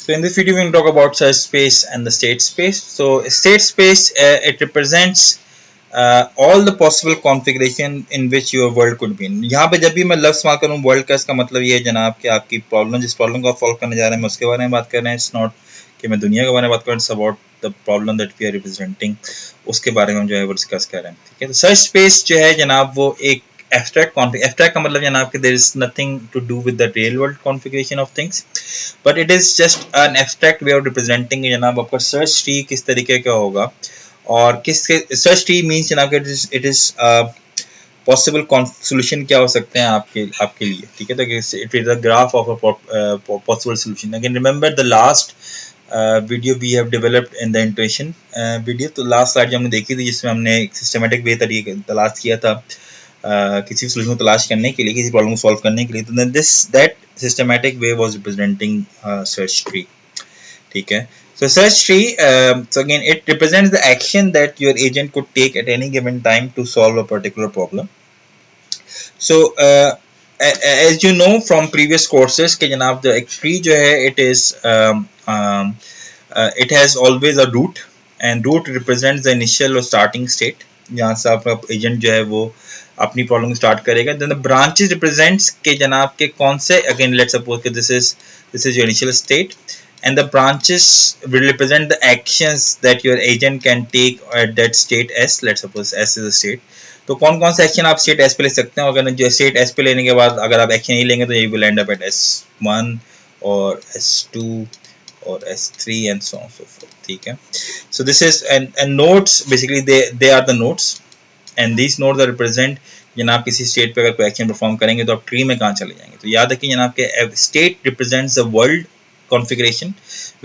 So in this video, we will talk about search space and the state space. So state space, it represents all the possible configuration in which your world could be in. यहाँ पे जब भी मैं लफ्ज़ इस्तेमाल करूँ world का, इसका मतलब ये है जनाब कि आपकी प्रॉब्लम, जिस प्रॉब्लम को आप सॉल्व करने जा रहे हैं, मैं उसके बारे में बात कर रहे हैं. इट्स नॉट कि मैं दुनिया के बारे में बात कर रहा हूँ. It's about the problem that we are representing, उसके बारे में हम जो है वो डिस्कस कर रहे हैं. ठीक है. तो सर्च स्पेस जो है जनाब वो एक abstract का मतलब जनाब कि there is nothing to do with the real world configuration of things, but it is just an abstract way of representing जनाब आपका सर्च ट्री किस तरीके का होगा और किस सर्च ट्री मीन्स जनाब इट इज पॉसिबल सोल्यूशन क्या हो सकते हैं आपके लिए. ठीक है. तो it is a graph of a possible solution. Again remember the last video we have developed in the intuition video. तो लास्ट स्लाइड जो हमने देखी थी जिसमें हमने एक सिस्टमेटिक वे तरीके तलाश किया था किसी सोल्यूशन को तलाश करने के लिए, किसी प्रॉब्लम को सॉल्व करने के लिए. तो that systematic way was representing search tree. ठीक है. So search tree, so again it represents the action that your agent could take at any given time to solve a particular problem. So as you know from previous courses कि जनाब जो एक tree जो है it has always a root, and root represents the initial or starting state जहाँ से आपका agent जो है वो अपनी प्रॉब्लम को स्टार्ट करेगा. देन द ब्रांचेस रिप्रेजेंट्स के जनाब के कौन से, अगेन लेट्स सपोज कि this is your initial state, and the branches will represent the actions that your agent can take at that state S. Let's suppose S is a state. तो कौन कौन से एक्शन आप state S पे ले सकते हैं. अगर जो स्टेट एस पे लेने के बाद अगर आप एक्शन नहीं लेंगे तो ये will and up at S1 और S2 और S3 and so on so forth. ठीक है. So this is and nodes basically they are the nodes, and these nodes are represent जनाब किसी स्टेट पे अगर कोई एक्शन परफॉर्म करेंगे तो आप ट्री में कहाँ चले जाएंगे. तो याद रखिए जनाब के state represents the world configuration,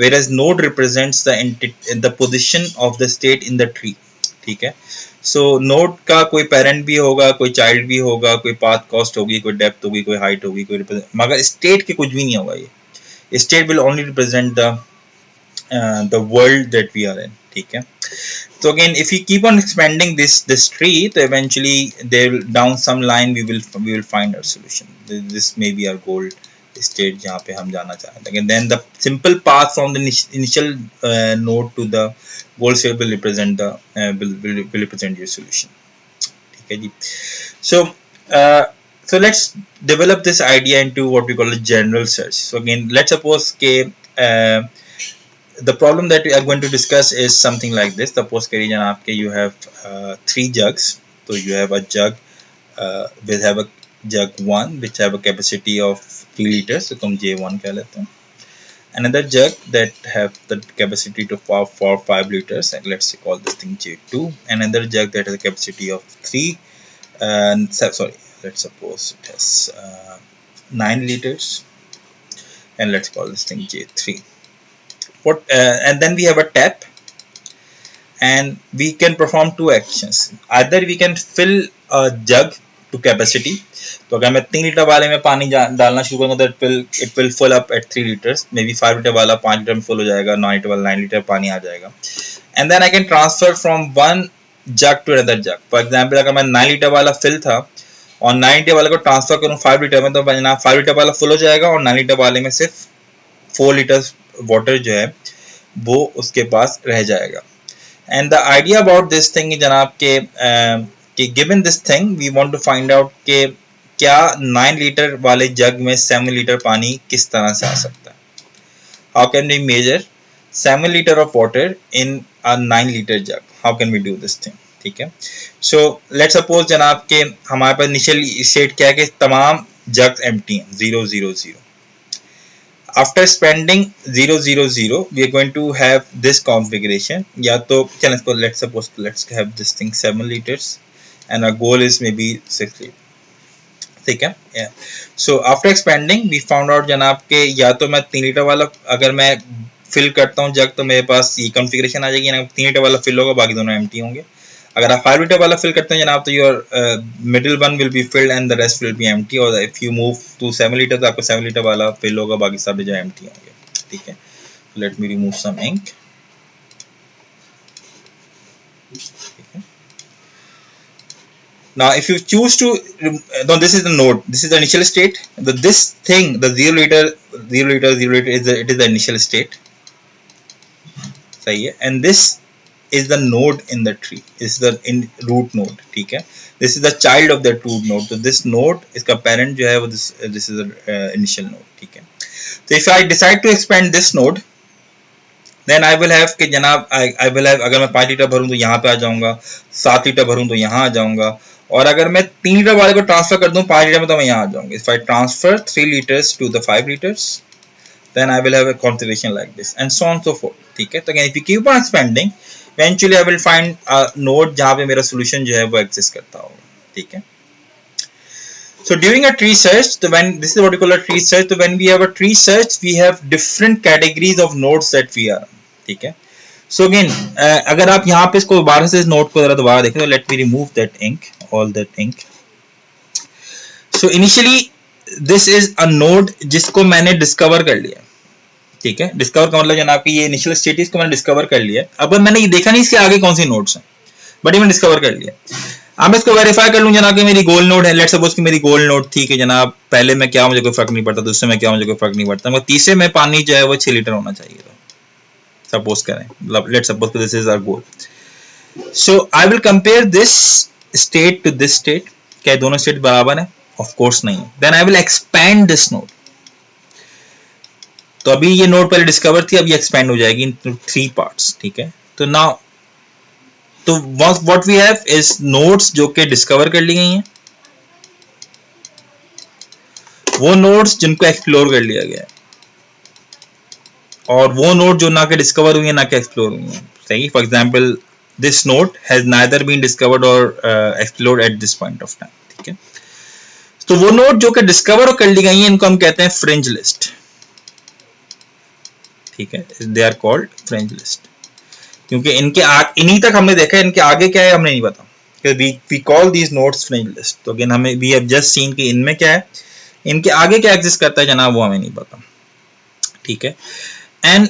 whereas node represents the position of the state in the tree. ठीक है. So node का कोई parent भी होगा, कोई child भी होगा, कोई path cost होगी, कोई depth होगी, कोई height होगी, कोई मगर state के कुछ भी नहीं होगा. ये state will only represent the world that we are in. ठीक है. So again if we keep on expanding this tree, so eventually there down some line we will find our solution. This may be our goal state जहाँ पे हम जाना चाहते हैं. Then the simple path from the initial node to the goal state will represent your solution. ठीक है जी. so let's develop this idea into what we call a general search. So again let's suppose के the problem that we are going to discuss is something like this. Suppose करिए जनाब के you have 3 jugs. So you have a jug will have a jug 1 which have a capacity of 3 liters, so तुम J1 कह लेते हैं. Another jug that have the capacity to for 5 liters, and let's call this thing J2. Another jug that has a capacity of 3 sorry, let's suppose it has 9 liters, and let's call this thing J3. And then we have a tap, and we can perform 2 actions. Either we can fill a jug to capacity. तो अगर मैं 3 litre वाले में पानी डालना शुरू करूँगा तो it will fill up at 3 liters. Maybe 5 litre वाला 5 लीटर में फुल हो जाएगा, 9 लीटर वाला 9 लीटर पानी आ जाएगा. And then I can transfer from one jug to another jug. For example अगर मैं 9 लीटर वाला फिल था और 9 लीटर वाले को ट्रांसफर करूँ 5 लीटर में, तो 5 लीटर वाला फुल हो जाएगा और 9 लीटर वाले में सिर्फ 4 लीटर वाटर जो है वो उसके पास रह जाएगा. And the idea about this thing is जनाब के given this thing we want to find out कि क्या 9 लीटर वाले जग में 7 लीटर पानी किस तरह से आ सकता है. How can we measure 7 liter of water in a 9 liter jug? How can we do this thing? ठीक है. So let's suppose जनाब के हमारे पास इनिशियल स्टेट क्या है कि तमाम जग्स एम्प्टी हैं 0 0 0. After spending 0 0 0 we are going to have this configuration. या तो चलो let's suppose let's have this thing 7 liters and our goal is maybe 6 liters. ठीक है. yeah. So after expanding we found out जनाब के या तो मैं 3 लीटर वाला अगर मैं फिल करता हूँ जग तो मेरे पास ये कॉन्फ़िगरेशन आ जाएगी ना, 3 लीटर वाला फिल होगा बाकी दोनों एम्प्टी होंगे. अगर आप 5 लीटर वाला फिल करते हैं जनाब तो your middle one will be filled and the rest will be empty. और if you move to 7 litre तो आपको 7 लीटर वाला फिल होगा, बाकी सब जो एम्प्टी होंगे. ठीक है. Let me remove some ink. Now if you choose to, now this is the node, this is the initial state. This thing, the 0 liter 0 liter 0 liter is it is the initial state, सही है, and this is the node in the tree, is the in root node, ठीक है, this is the child of that root node, so this node इसका parent जो है वो this is the initial node, ठीक है. So if I decide to expand this node, then I will have कि जनाब I will have, अगर मैं 5 लीटर भरूं तो यहाँ पे आ जाऊंगा, 7 लीटर भरूं तो यहाँ आ जाऊंगा, और अगर मैं 3 लीटर वाले को ट्रांसफर कर दूं 5 लीटर में तो मैं यहाँ आ जाऊंगा. If I transfer 3 liters to the 5 liters, then I will have a conservation like this, and so on and so forth, ठीक है. तो again if you keep on expanding, eventually I will find a node जहाँ पे मेरा solution जो है वो exist करता होगा, ठीक है. So during a tree search, so when this is what we call a tree search, so when we have a tree search, we have different categories of nodes that we are, ठीक है. So again, अगर आप यहाँ पे इसको दोबारा से इस नोट को जरा दोबारा देखें, तो let me remove that ink, all that ink. So initially this is a node जिसको मैंने डिस्कवर कर लिया, ठीक है. डिस्कवर का मतलब जनाब कि ये इनिशियल स्टेट इसको मैंने डिस्कवर कर लिया. अब मैंने ये देखा नहीं इसके आगे कौन सी नोड्स हैं, बट ये मैंने डिस्कवर कर लिया. अब इसको वेरीफाई कर लूं जनाब कि मेरी गोल नोड है. लेट्स सपोज कि मेरी गोल नोड थी कि जनाब पहले में क्या मुझे कोई फर्क नहीं पड़ता, दूसरे में क्या मुझे कोई फर्क नहीं पड़ता, मगर तीसरे में पानी जो है वो 6 लीटर होना चाहिए था, सपोज करें. Let's suppose this is our goal. So I will compare this state to this state. क्या दोनों स्टेट बराबर है? ऑफ कोर्स नहीं है. Then I will expand this node. तो अभी ये नोड पहले डिस्कवर थी, अब ये एक्सपैंड हो जाएगी इनटू 3 पार्ट्स, ठीक है. तो नाउ तो what we have is nodes जो कि डिस्कवर कर ली गई हैं, वो नोड्स जिनको एक्सप्लोर कर लिया गया है, और वो नोड जो ना के डिस्कवर हुई है ना के एक्सप्लोर हुई है, सही. For example this node has neither been discovered और explored at this point of time, ठीक है. तो वो नोड जो कि डिस्कवर कर ली गई हैं इनको हम कहते हैं फ्रिंज लिस्ट, ठीक है. They are called fringe list, क्योंकि इनके इन्हीं तक हमने देखा है, इनके आगे क्या है हमें नहीं पता. We call these nodes fringe list. तो अगेन हमें वी हैव जस्ट सीन कि इनमें क्या है, इनके आगे क्या एग्जिस्ट करता है जनाब वो हमें नहीं पता, ठीक है. एंड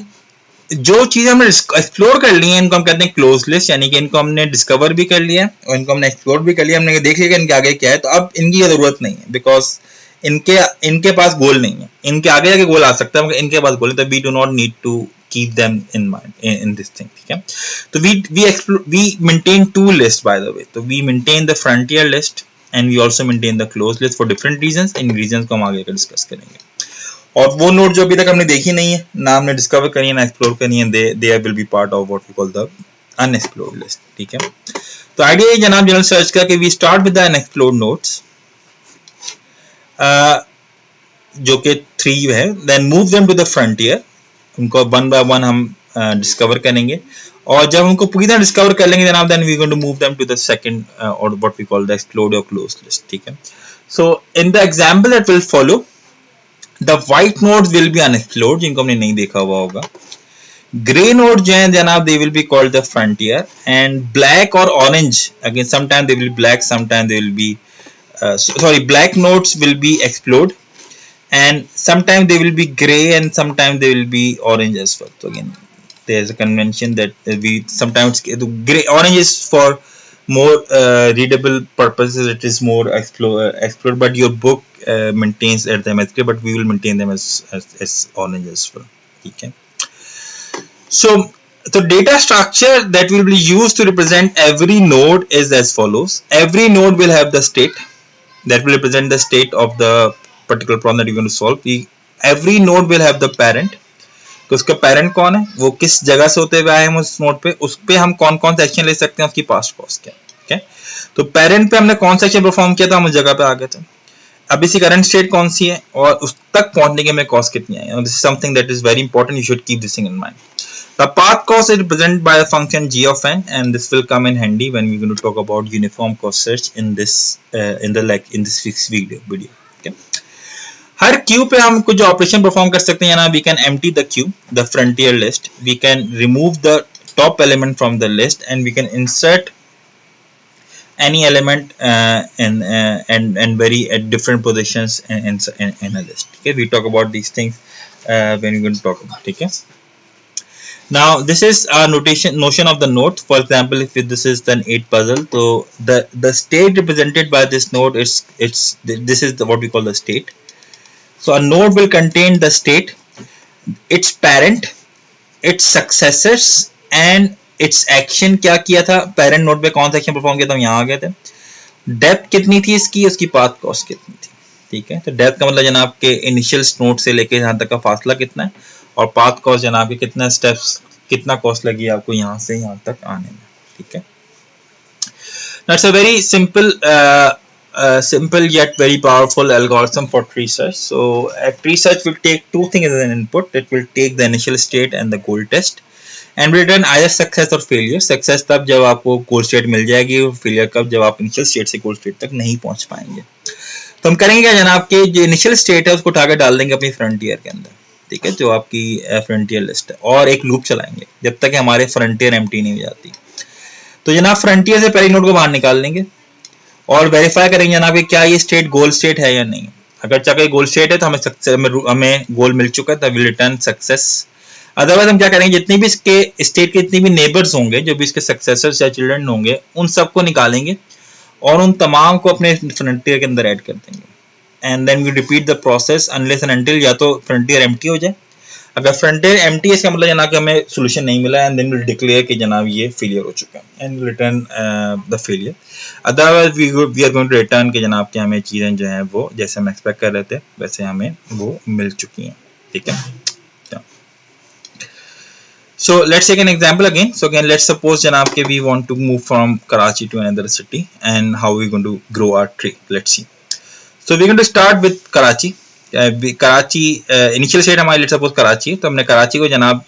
जो चीजें हमने एक्सप्लोर कर ली हैं इनको हम कहते हैं क्लोज लिस्ट, यानी कि इनको हमने डिस्कवर भी कर लिया और इनको हमने एक्सप्लोर भी कर लिया, हमने देख लिया कि इनके आगे क्या है. तो अब इनकी जरूरत नहीं है, बिकॉज इनके पास गोल नहीं है. इनके आगे जाके गोल आ सकता है मगर इनके पास गोल है, तो we do not need to keep them in mind in this thing, ठीक है. तो we maintain 2 lists by the way. तो we maintain the frontier list and we also maintain the closed list for different reasons. In reasons को हम आगे का discuss करेंगे. और वो नोड जो अभी तक हमने देखी नहीं है, ना हमने डिस्कवर करी है ना एक्सप्लोर करी है, they will be part of what we call the unexplored list, ठीक है. तो आइडिया ये जनाब जनरल सर्च का कि we start with the unexplored nodes जो कि 3 है, then move them to the frontier. उनको 1 by 1 हम डिस्कवर करेंगे, और जब उनको पूरी तरह डिस्कवर कर लेंगे जनाब then we going to move them to the second और what we call the explored और क्लोज्ड लिस्ट, ठीक है. So in the example that will follow, the white nodes will be unexplored, जिनको हमने नहीं देखा हुआ होगा. ग्रे नोड जो है जनाब they will be called the frontier, and black और orange again sometime they will black, sometime they will be black nodes will be explored, and sometimes they will be gray and sometimes they will be orange as well. So again there's a convention that we sometimes the gray orange is for more readable purposes, it is more explored, but your book maintains them as gray, but we will maintain them as orange as well, okay. So the data structure that will be used to represent every node is as follows. Every node will have the state that will represent the state of the particular problem that you're going to solve. Every node will have the parent. तो उसका parent कौन है, वो किस जगह से होते हुए आए हम उस नोड पे, उस पे हम कौन कौन सा एक्शन ले सकते हैं, उसकी पास्ट कॉस्ट क्या है, okay? तो पेरेंट पे हमने कौन सा एक्शन परफॉर्म किया था, हम उस जगह पे आ गए थे. अब इसी करंट स्टेट कौन सी है और उस तक पहुंचने के में कॉस्ट कितनी है. This is something that is very important, you should keep this thing in mind. The path cost is represented by the function g of n, and this will come in handy when we're going to talk about uniform cost search in this fixed video. Okay. Her Q पे हम कुछ operation perform कर सकते हैं ना. We can empty the queue, the frontier list. We can remove the top element from the list, and we can insert any element and vary at different positions in a list. Okay, we talk about these things when we're going to talk about. Okay. Now this is a notion of the node. For example, if this is an 8 puzzle, so the state represented by this node is this is what we call the state. So a node will contain the state, its parent, its successors and its action. क्या किया था parent node पे, कौन सा action perform किया था, हम यहाँ आ गए थे. डेप्थ कितनी थी इसकी, उसकी पाथ कॉस्ट कितनी थी. ठीक है, तो डेप्थ का मतलब जनाब के इनिशियल नोड से लेके यहाँ तक का फासला कितना है, और पाथ कॉस्ट जनाब के कितना स्टेप्स, कितना कॉस्ट लगी आपको यहाँ से यहाँ तक आने में. ठीक है, that's a very simple yet very powerful algorithm for tree search. So a tree search will take two things as an input. It will take the initial state and the goal test and will return either success or failure. Success तब जब आपको goal state मिल जाएगी, और failure कब जब आप initial state से goal state तक नहीं पहुंच पाएंगे. तो हम करेंगे क्या जनाब के जो initial state है उसको उठाकर डाल देंगे अपनी frontier के अंदर. ठीक है, जो आपकी frontier list है, और एक loop चलाएंगे जब तक हमारे frontier empty नहीं हो जाती. तो जनाब फ्रंटियर से पहली नोड को बाहर निकाल लेंगे और वेरीफाई करेंगे जनाब कि क्या ये स्टेट गोल स्टेट है या नहीं. अगर चाहे गोल स्टेट है तो हमें गोल मिल चुका है, तो विल रिटर्न सक्सेस. अदरवाइज हम क्या करेंगे, जितनी भी इसके स्टेट के जितनी भी नेबर्स होंगे, जो भी इसके सक्सेसर्स या चिल्ड्रन होंगे, उन सबको निकालेंगे और उन तमाम को अपने फ्रंटियर के अंदर ऐड कर देंगे. And then we repeat the process unless and until या तो फ्रंटियर एम्प्टी हो जाए. अगर फ्रंटियर एम्प्टी है इसका मतलब जनाब कि हमें सोल्यूशन नहीं मिला, एंड देन विल डिक्लेयर कि जनाब ये फेलियर हो चुका है and return the failure. Otherwise we are going to return कि जनाब कि हमें चीज़ें जो हैं वो जैसे हम एक्सपेक्ट कर रहे थे वैसे हमें वो मिल चुकी हैं. ठीक है, so let's take an example again. So again let's suppose janab ke we want to move from Karachi to another city, and how we going to grow our tree. Let's see. So we're going to start with Karachi. Karachi initial state हमारी let's suppose Karachi है, तो हमने कराची को जनाब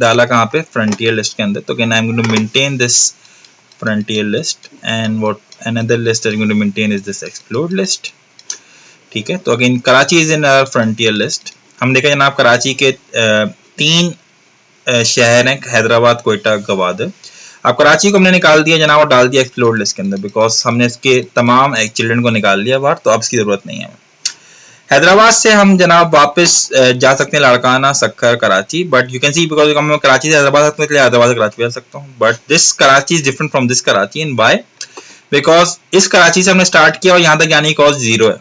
डाला कहाँ पे, frontier list के अंदर. तो again I am going to maintain this frontier list, and what another list I am going to maintain is this explored list. ठीक है, तो अगेन Karachi is in our frontier list. हम देखा जनाब कराची के तीन शहर हैं, हैदराबाद, कोयटा, गवादर. अब कराची को हमने निकाल दिया जनाब और डाल दिया एक्सप्लोर्ड लिस्ट के अंदर, बिकॉज हमने इसके तमाम चिल्ड्रन को निकाल लिया बाहर, तो अब इसकी जरूरत नहीं है. हैदराबाद से हम जनाब वापस जा सकते हैं Larkana, Sukkur, Karachi, but you can see because मैं कराची से हैदराबाद सकता हूँ, इसलिए हैदराबाद से कराची जा सकता हूँ. But this Karachi is different from this Karachi in by, because इस कराची से हमने स्टार्ट किया और यहाँ तक आने की कॉस्ट 0 है,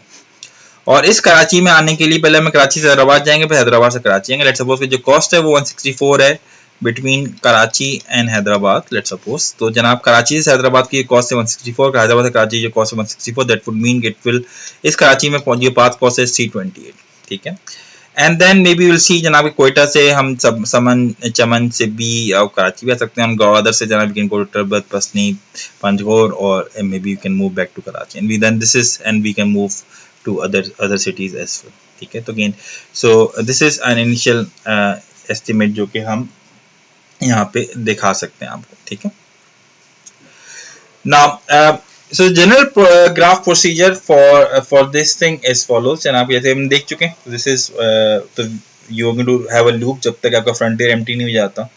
और इस कराची में आने के लिए पहले हमें कराची से हैदराबाद जाएंगे, फिर हैदराबाद से कराची आएंगे. लेट्स सपोज कि जो कॉस्ट है वो 164 है between Karachi and Hyderabad, let's suppose. तो जनाब कराची से हैदराबाद की कॉस्ट है 164, हैदराबाद से कराची की कॉस्ट है 164. That would mean it will, इस कराची में पहुंचे पाथ कॉस्ट है 328. ठीक है, and then maybe will see जनाब कोयटा से हम सब समन, चमन से भी कराची भी आ सकते हैं. गवादर से जनाब can go to Turbat, Pasni, Panjgur, और maybe you can move back to Karachi, and we then this is and we can move to other cities as well. ठीक है, तो again so this is an initial estimate जो कि हम यहाँ पे दिखा सकते हैं आपको. ठीक है, now so general graph procedure for this thing is follows. जनाब जैसे हम देख चुके हैं, this is तो you are going to have a loop जब तक आपका frontier empty नहीं हो जाता,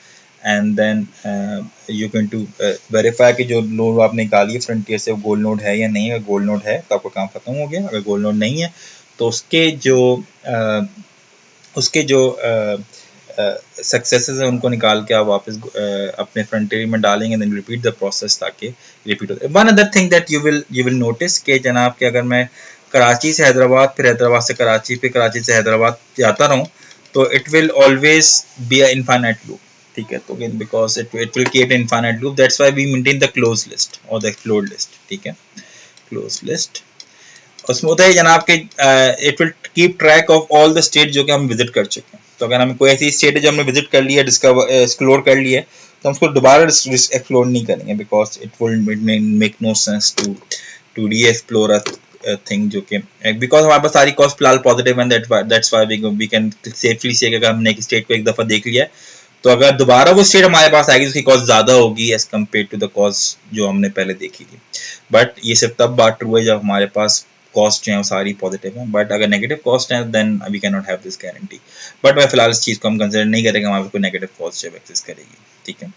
and then you are going to verify कि जो नोड आपने निकाली है frontier से वो गोल नोड है या नहीं. अगर गोल नोड है तो आपका काम खत्म हो गया, अगर गोल नोड नहीं है तो उसके जो सक्सेसेस है उनको निकाल के आप वापस अपने फ्रंटियर में डालेंगे, देन रिपीट द प्रोसेस ताकि रिपीट हो. One other thing that you will notice कि जनाब कि अगर मैं कराची से हैदराबाद, फिर हैदराबाद से कराची, फिर कराची से हैदराबाद जाता रहूँ, तो it will always be a infinite loop. ठीक है, तो again because it will create an infinite loop, that's why we maintain the close list और द एक्सप्लोर्ड लिस्ट. ठीक है, क्लोज लिस्ट उसमें होता है जनाब के it will keep track of all the state जो कि हम विजिट कर चुके हैं. तो अगर हमें कोई ऐसी स्टेट है जो हमने विजिट कर लिया, डिस्कवर एक्सप्लोर कर लिया है, तो हम उसको दोबारा एक्सप्लोर नहीं करेंगे, because it will make no sense to re explore a thing जो कि बिकॉज हमारे पास सारी कॉस्ट फिलहाल पॉजिटिव है, that's why we can safely से अगर हमने एक स्टेट को एक दफा देख लिया तो अगर दोबारा वो स्टेट हमारे पास आएगी तो उसकी कॉस्ट ज्यादा होगी as compare to the cost जो हमने पहले देखी थी. बट ये सिर्फ तब बात ट्रू है जब हमारे पास कॉस्ट जो है सारी पॉजिटिव है, बट अगर नेगेटिव कॉस्ट है then we can not have this guarantee. But मैं फिलहाल इस चीज को हम कंसिडर नहीं करेंगे, हमारे कोई नेगेटिव कॉस्ट जब एक्सिस्ट करेगी. ठीक है,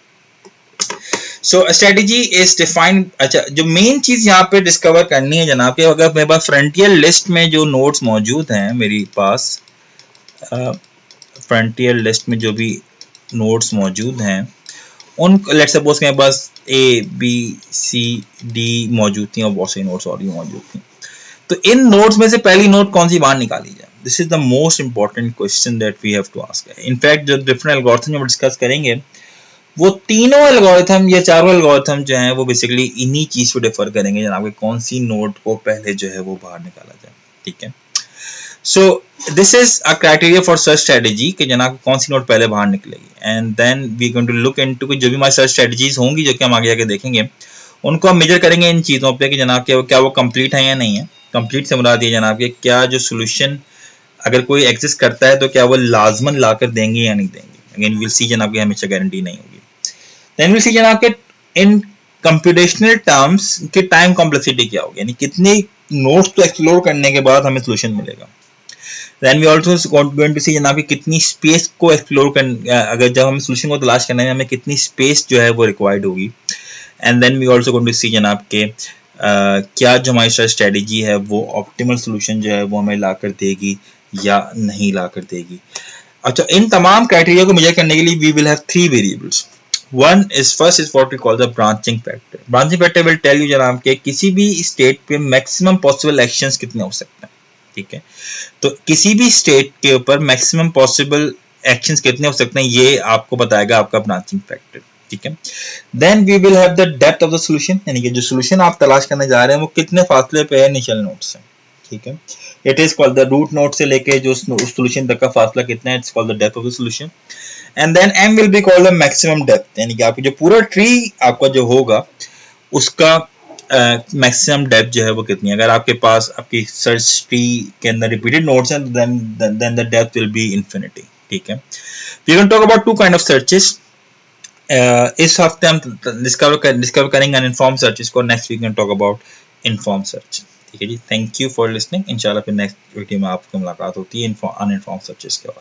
सो स्ट्रेटेजी इज डिफाइंड. अच्छा, जो मेन चीज यहाँ पे डिस्कवर करनी है जनाब कि अगर मेरे पास फ्रंटियर लिस्ट में जो नोड्स मौजूद हैं, मेरे पास फ्रंटियर लिस्ट में जो भी नोड्स मौजूद हैं उन लेट्स सपोज मेरे पास ए बी सी डी मौजूद थी और बहुत सारी नोड्स और भी मौजूद थी. तो इन नोड्स में से पहली नोड कौन सी बाहर निकाली जाए. This is the most important question that we have to ask. In fact जो डिफरेंट एल्गोरिथम जो डिस्कस करेंगे वो तीनों एल्गोरिथम या चारों एल्गोरिथम जो हैं वो बेसिकली इन्हीं चीज को डिफर करेंगे जनाब कि कौन सी नोड को पहले जो है वो बाहर निकाला जाए, ठीक है। So this is a criteria for search strategy कि जनाब कौन सी नोड पहले बाहर निकलेगी, and then we going to look into जो भी हमारी सर्च स्ट्रेटेजीज होंगी जो कि हम आगे जाके देखेंगे उनको हम मेजर करेंगे इन चीज़ों पे कि जनाब क्या वो कंप्लीट है या नहीं है। कंप्लीट से मुराद ये जनाब कि क्या जो सोल्यूशन अगर कोई एग्जिस्ट करता है तो क्या वो लाजमन लाकर देंगे या नहीं देंगे। अगेन विल सी जनाब कि हमेशा गारंटी नहीं होगी। देन विल सी जनाब के इन कंप्यूटेशनल टर्म्स के टाइम कॉम्प्लेक्सिटी क्या होगी, यानी कितने नोड्स को एक्सप्लोर करने के बाद हमें सोल्यूशन मिलेगा। Then we also going to see जनाब कि कितनी स्पेस को एक्सप्लोर कर अगर जब हमें सोल्यूशन को तलाश करना है हमें कितनी स्पेस जो है वो रिक्वायर्ड होगी। And then we also going to see जनाब के क्या जो हमारी सर्च स्ट्रेटेजी है वो ऑप्टिमल सोल्यूशन जो है वो हमें ला कर देगी या नहीं ला कर देगी। अच्छा, इन तमाम क्राइटेरिया को मेजर करने के लिए we will have 3 variables. One is first is what we call the branching factor. Branching factor will tell you जनाब के किसी भी स्टेट पे मैक्सिमम पॉसिबल एक्शंस कितने हो सकते हैं, ठीक है। तो किसी भी स्टेट के ऊपर मैक्सिमम पॉसिबल एक्शंस कितने हो सकते हैं ये आपको बताएगा आपका ब्रांचिंग फैक्टर, ठीक है। Then we will have the depth of the solution, यानी कि जो सॉल्यूशन आप तलाश करने जा रहे हैं वो कितने फासले पे है इनिशियल नोड से, ठीक है। It is called the root node से लेके जो सॉल्यूशन तक का फासला कितना है, it's called the depth of the solution. And then m will be called the maximum depth, यानी कि आपकी जो पूरा ट्री आपका जो होगा उसका मैक्सिमम डेप्थ जो है वो कितनी है। अगर आपके पास आपकी सर्च ट्री के अंदर रिपीटेड नोड्स हैं then the depth will be infinity, ठीक है। We can talk about 2 kind of searches. इस हफ्ते हम डिस्कवर करेंगे अनइन्फॉर्म्ड सर्चेस को, नेक्स्ट वीक में टॉक अबाउट इन्फॉर्म सर्च, ठीक है जी। Thank you for listening. इंशाल्लाह फिर नेक्स्ट वीडियो में आपको मुलाकात होती है अनइन्फॉर्म्ड सर्चेस के बाद।